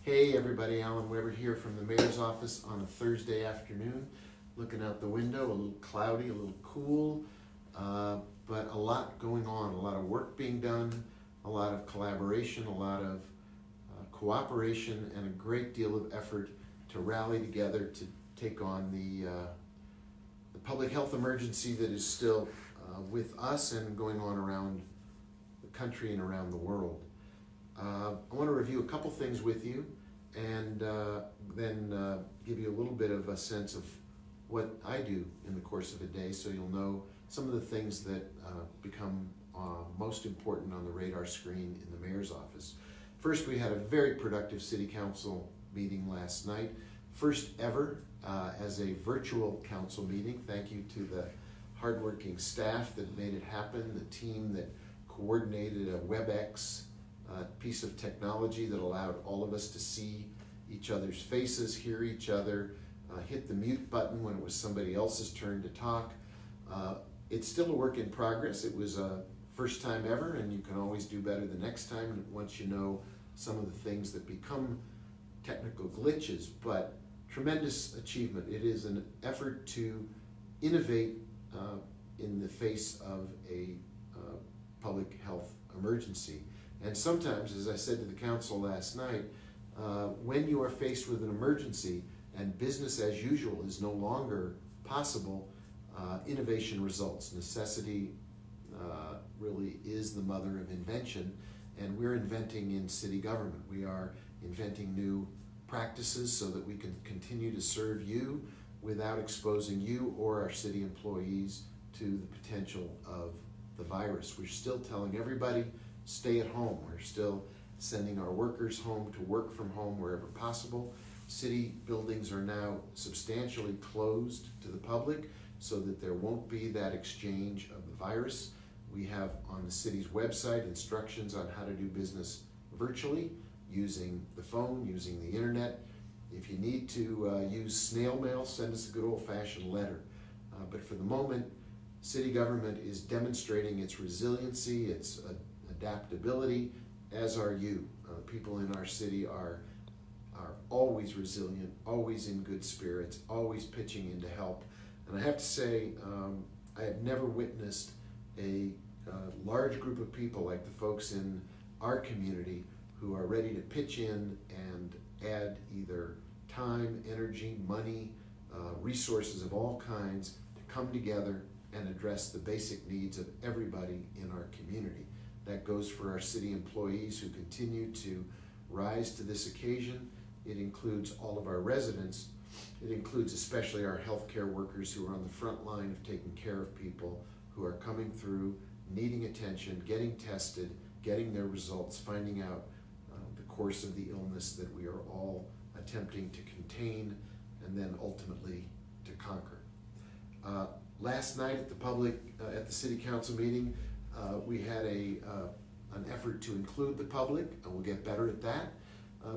Hey everybody, Alan Weber here from the Mayor's office on a Thursday afternoon. Looking out the window, a little cloudy, a little cool, but a lot going on, a lot of work being done, a lot of collaboration, a lot of cooperation, and a great deal of effort to rally together to take on the public health emergency that is still with us and going on around the country and around the world. I want to review a couple things with you and then give you a little bit of a sense of what I do in the course of a day, so you'll know some of the things that become most important on the radar screen in the Mayor's office. First, we had a very productive City Council meeting last night, first ever as a virtual council meeting. Thank you to the hardworking staff that made it happen, the team that coordinated a WebEx piece of technology that allowed all of us to see each other's faces, hear each other, hit the mute button when it was somebody else's turn to talk. It's still a work in progress. It was a first time ever, and you can always do better the next time once you know some of the things that become technical glitches, but tremendous achievement. It is an effort to innovate in the face of a public health emergency. And sometimes, as I said to the council last night, when you are faced with an emergency and business as usual is no longer possible, innovation results. Necessity really is the mother of invention, and we're inventing in city government. We are inventing new practices so that we can continue to serve you without exposing you or our city employees to the potential of the virus. We're still telling everybody, stay at home. We're still sending our workers home to work from home wherever possible. City buildings are now substantially closed to the public so that there won't be that exchange of the virus. We have on the city's website instructions on how to do business virtually, using the phone, using the internet. If you need to use snail mail, send us a good old-fashioned letter. But for the moment, city government is demonstrating its resiliency, its adaptability, as are you. People in our city are always resilient, always in good spirits, always pitching in to help. And I have to say, I have never witnessed a large group of people like the folks in our community who are ready to pitch in and add either time, energy, money, resources of all kinds to come together and address the basic needs of everybody in our community. That goes for our city employees who continue to rise to this occasion. It includes all of our residents. It includes especially our healthcare workers who are on the front line of taking care of people who are coming through, needing attention, getting tested, getting their results, finding out the course of the illness that we are all attempting to contain and then ultimately to conquer. Last night at the City Council meeting, we had an effort to include the public, and we'll get better at that.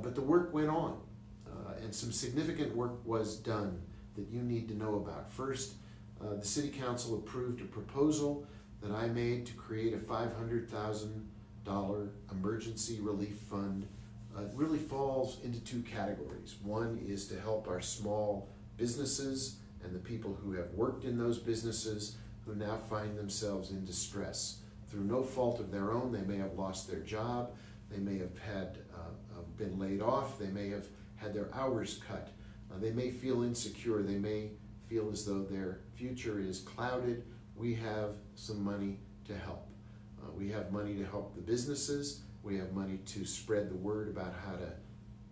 But the work went on, and some significant work was done that you need to know about. First, the City Council approved a proposal that I made to create a $500,000 emergency relief fund. It really falls into two categories. One is to help our small businesses and the people who have worked in those businesses who now find themselves in distress. Through no fault of their own, they may have lost their job, they may have been laid off, they may have had their hours cut, they may feel insecure, they may feel as though their future is clouded. We have some money to help. We have money to help the businesses. We have money to spread the word about how to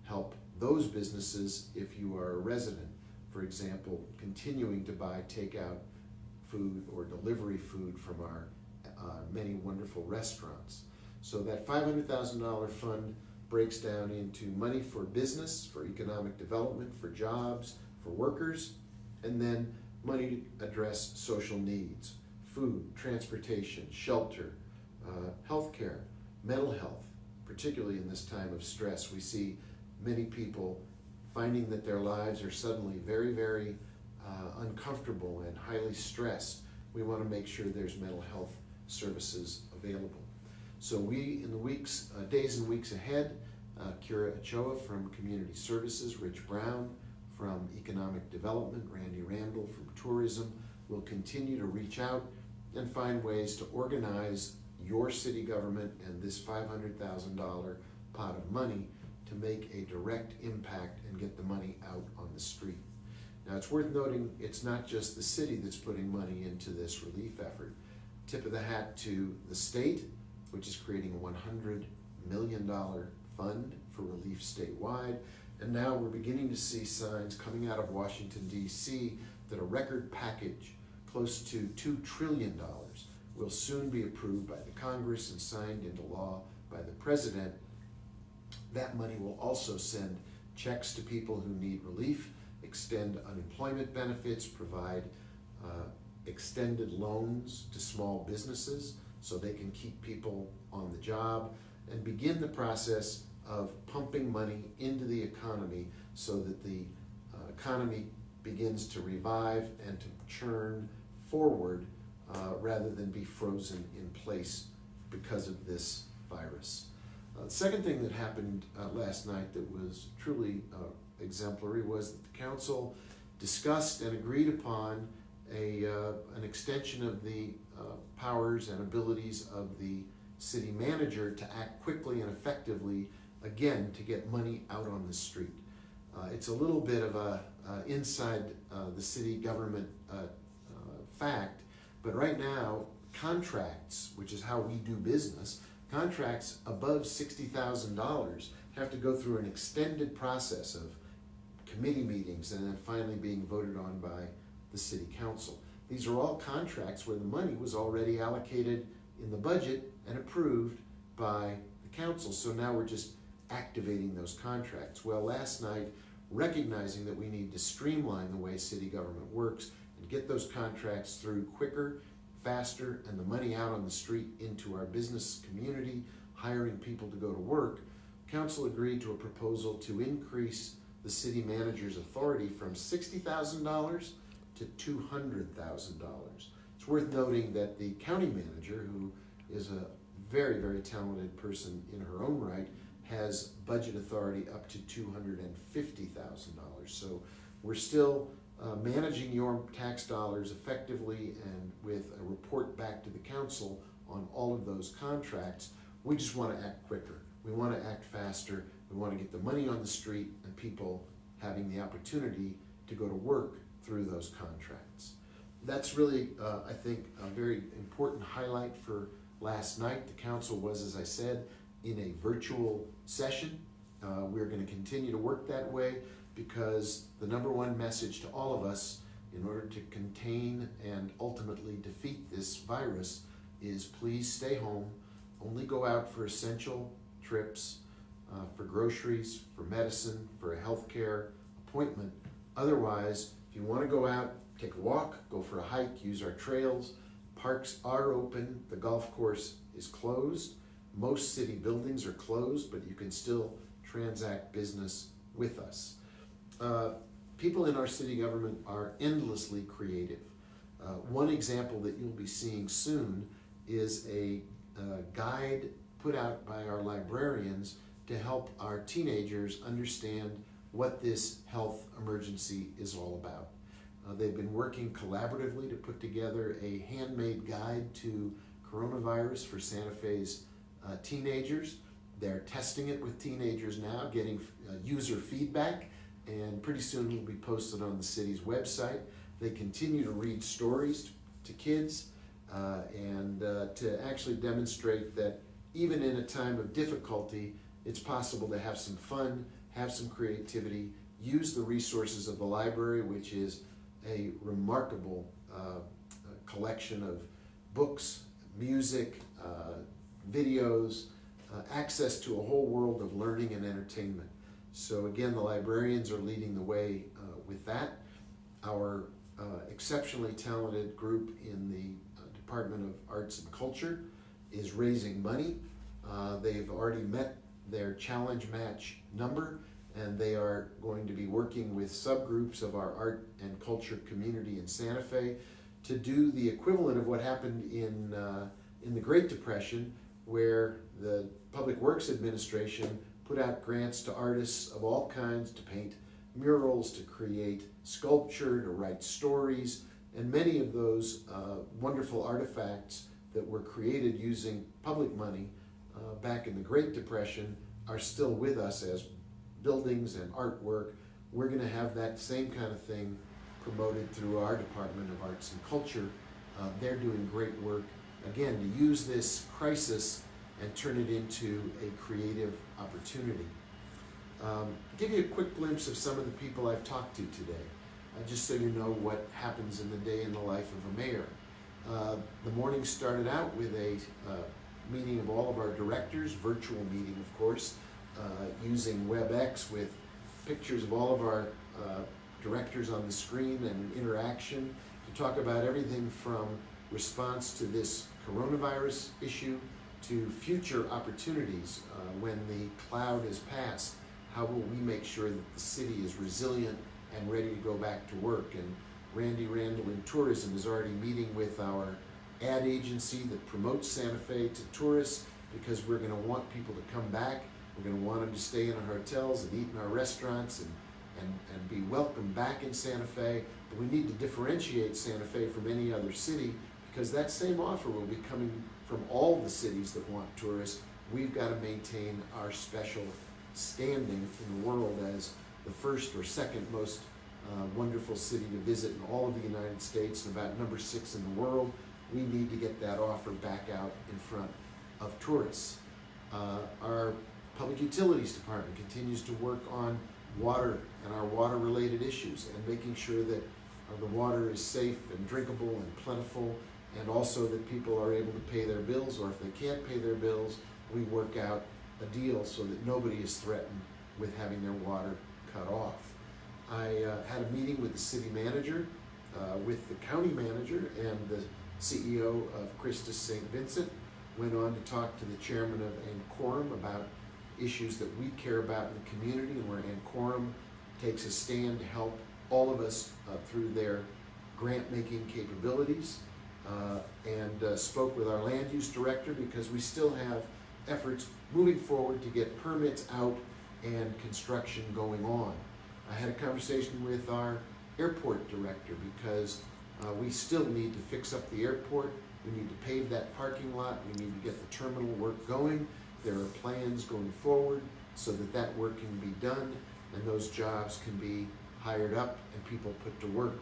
help those businesses if you are a resident. For example, continuing to buy takeout food or delivery food from our many wonderful restaurants. So that $500,000 fund breaks down into money for business, for economic development, for jobs, for workers, and then money to address social needs, food, transportation, shelter, healthcare, mental health. Particularly in this time of stress, we see many people finding that their lives are suddenly very, very uncomfortable and highly stressed. We want to make sure there's mental health services available. So we, in the days and weeks ahead, Kira Ochoa from Community Services, Rich Brown from Economic Development, Randy Randall from Tourism will continue to reach out and find ways to organize your city government and this $500,000 pot of money to make a direct impact and get the money out on the street. Now, it's worth noting it's not just the city that's putting money into this relief effort. Tip of the hat to the state, which is creating a $100 million fund for relief statewide. And now we're beginning to see signs coming out of Washington, D.C. that a record package close to $2 trillion will soon be approved by the Congress and signed into law by the President. That money will also send checks to people who need relief, extend unemployment benefits, provide extended loans to small businesses so they can keep people on the job, and begin the process of pumping money into the economy so that the economy begins to revive and to churn forward rather than be frozen in place because of this virus. The second thing that happened last night that was truly exemplary was that the council discussed and agreed upon an extension of the powers and abilities of the city manager to act quickly and effectively, again, to get money out on the street. It's a little bit of a inside the city government fact, but right now, contracts, which is how we do business, contracts above $60,000 have to go through an extended process of committee meetings and then finally being voted on by the city council. These are all contracts where the money was already allocated in the budget and approved by the council. So now we're just activating those contracts. Well, last night, recognizing that we need to streamline the way city government works and get those contracts through quicker, faster, and the money out on the street into our business community, hiring people to go to work, council agreed to a proposal to increase the city manager's authority from $60,000 to $200,000. It's worth noting that the county manager, who is a very, very talented person in her own right, has budget authority up to $250,000. So we're still managing your tax dollars effectively and with a report back to the council on all of those contracts. We just want to act quicker. We want to act faster. We want to get the money on the street and people having the opportunity to go to work through those contracts. That's really, I think, a very important highlight for last night. The council was, as I said, in a virtual session. We're going to continue to work that way because the number one message to all of us in order to contain and ultimately defeat this virus is please stay home, only go out for essential trips, for groceries, for medicine, for a healthcare appointment. Otherwise, if you want to go out, take a walk, go for a hike, use our trails. Parks are open. The golf course is closed. Most city buildings are closed, but you can still transact business with us. People in our city government are endlessly creative. One example that you'll be seeing soon is a guide put out by our librarians to help our teenagers understand what this health emergency is all about. They've been working collaboratively to put together a handmade guide to coronavirus for Santa Fe's teenagers. They're testing it with teenagers now, getting user feedback, and pretty soon it will be posted on the city's website. They continue to read stories to kids and to actually demonstrate that even in a time of difficulty, it's possible to have some fun, have some creativity, use the resources of the library, which is a remarkable collection of books, music, videos, access to a whole world of learning and entertainment. So again, the librarians are leading the way with that. Our exceptionally talented group in the Department of Arts and Culture is raising money. They've already met their challenge match number, and they are going to be working with subgroups of our art and culture community in Santa Fe to do the equivalent of what happened in the Great Depression, where the Public Works Administration put out grants to artists of all kinds to paint murals, to create sculpture, to write stories, and many of those wonderful artifacts that were created using public money back in the Great Depression are still with us as buildings and artwork. We're going to have that same kind of thing promoted through our Department of Arts and Culture. They're doing great work, again, to use this crisis and turn it into a creative opportunity. Give you a quick glimpse of some of the people I've talked to today, just so you know what happens in the day in the life of a mayor. The morning started out with a meeting of all of our directors, virtual meeting of course, using WebEx with pictures of all of our directors on the screen and interaction to talk about everything from response to this coronavirus issue to future opportunities when the cloud is passed. How will we make sure that the city is resilient and ready to go back to work? And Randy Randall in tourism is already meeting with our ad agency that promotes Santa Fe to tourists, because we're going to want people to come back. We're going to want them to stay in our hotels and eat in our restaurants and be welcomed back in Santa Fe. But we need to differentiate Santa Fe from any other city, because that same offer will be coming from all the cities that want tourists. We've got to maintain our special standing in the world as the first or second most wonderful city to visit in all of the United States, and about number 6 in the world. We need to get that offer back out in front of tourists. Our Public Utilities Department continues to work on water and our water-related issues, and making sure that the water is safe and drinkable and plentiful, and also that people are able to pay their bills, or if they can't pay their bills, we work out a deal so that nobody is threatened with having their water cut off. I had a meeting with the city manager, with the county manager, and the CEO of Christus St. Vincent. Went on to talk to the chairman of Ancorum about issues that we care about in the community, and where Ancorum takes a stand to help all of us through their grant-making capabilities, and spoke with our land use director, because we still have efforts moving forward to get permits out and construction going on. I had a conversation with our airport director, because we still need to fix up the airport. We need to pave that parking lot. We need to get the terminal work going. There are plans going forward so that that work can be done and those jobs can be hired up and people put to work.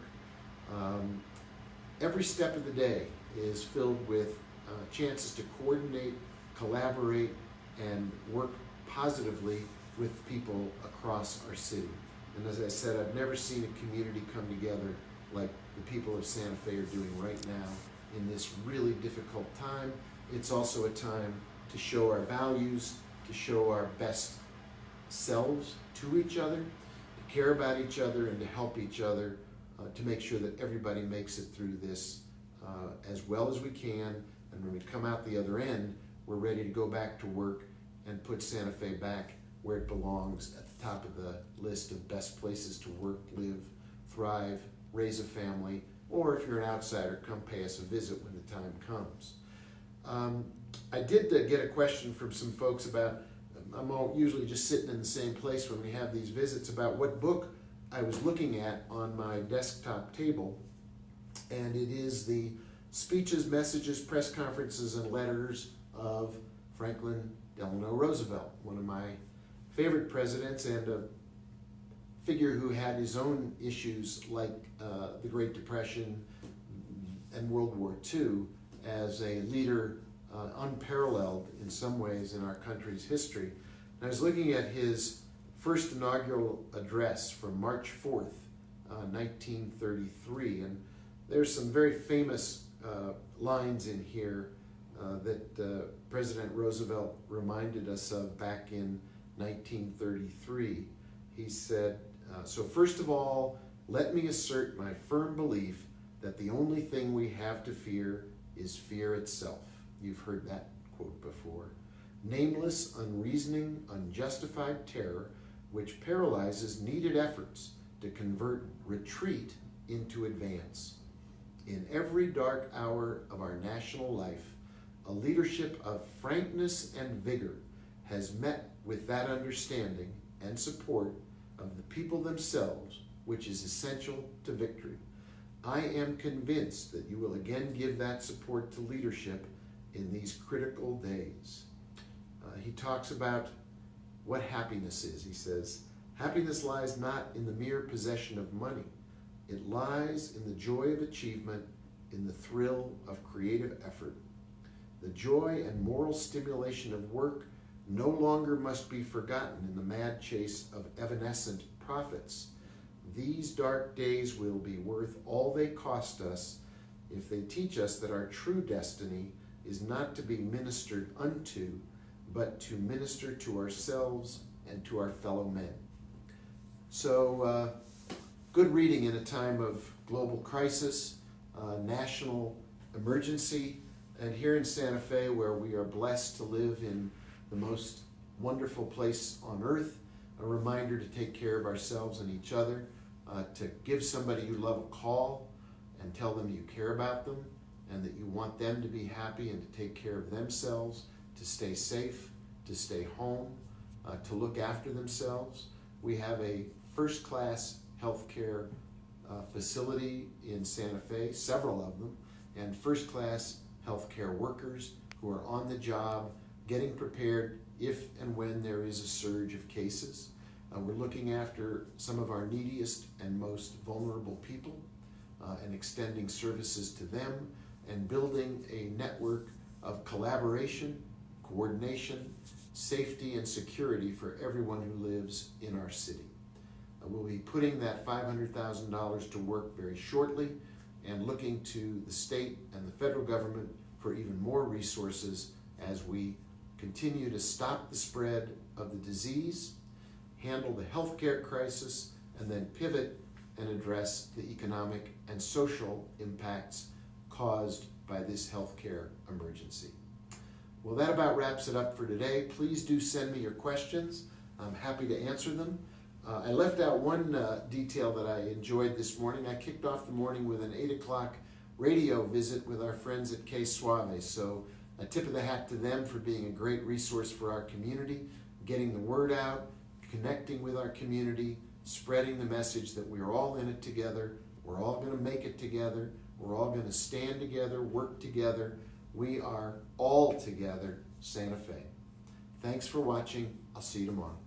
Every step of the day is filled with chances to coordinate, collaborate, and work positively with people across our city. And as I said, I've never seen a community come together like the people of Santa Fe are doing right now in this really difficult time. It's also a time to show our values, to show our best selves to each other, to care about each other, and to help each other to make sure that everybody makes it through this as well as we can. And when we come out the other end, we're ready to go back to work and put Santa Fe back where it belongs, at the top of the list of best places to work, live, thrive, raise a family, or if you're an outsider, come pay us a visit when the time comes. I did get a question from some folks about, I'm usually just sitting in the same place when we have these visits, about what book I was looking at on my desktop table, and it is the Speeches, Messages, Press Conferences, and Letters of Franklin Delano Roosevelt, one of my favorite presidents, and a figure who had his own issues like the Great Depression and World War II, as a leader unparalleled in some ways in our country's history. And I was looking at his first inaugural address from March 4th, 1933, and there's some very famous lines in here that President Roosevelt reminded us of back in 1933. He said, so first of all, let me assert my firm belief that the only thing we have to fear is fear itself. You've heard that quote before. Nameless, unreasoning, unjustified terror which paralyzes needed efforts to convert retreat into advance. In every dark hour of our national life, a leadership of frankness and vigor has met with that understanding and support of the people themselves, which is essential to victory. I am convinced that you will again give that support to leadership in these critical days. He talks about what happiness is. He says, happiness lies not in the mere possession of money. It lies in the joy of achievement, in the thrill of creative effort. The joy and moral stimulation of work no longer must be forgotten in the mad chase of evanescent profits. These dark days will be worth all they cost us if they teach us that our true destiny is not to be ministered unto, but to minister to ourselves and to our fellow men. So, good reading in a time of global crisis, national emergency, and here in Santa Fe, where we are blessed to live in the most wonderful place on earth, a reminder to take care of ourselves and each other, to give somebody you love a call and tell them you care about them and that you want them to be happy and to take care of themselves, to stay safe, to stay home, to look after themselves. We have a first-class healthcare facility in Santa Fe, several of them, and first-class healthcare workers who are on the job, getting prepared if and when there is a surge of cases. We're looking after some of our neediest and most vulnerable people and extending services to them and building a network of collaboration, coordination, safety, and security for everyone who lives in our city. We'll be putting that $500,000 to work very shortly and looking to the state and the federal government for even more resources as we continue to stop the spread of the disease, handle the healthcare crisis, and then pivot and address the economic and social impacts caused by this healthcare emergency. Well, that about wraps it up for today. Please do send me your questions. I'm happy to answer them. I left out one detail that I enjoyed this morning. I kicked off the morning with an 8 o'clock radio visit with our friends at K Suave. So a tip of the hat to them for being a great resource for our community, getting the word out, connecting with our community, spreading the message that we're all in it together. We're all going to make it together. We're all going to stand together, work together. We are all together, Santa Fe. Thanks for watching. I'll see you tomorrow.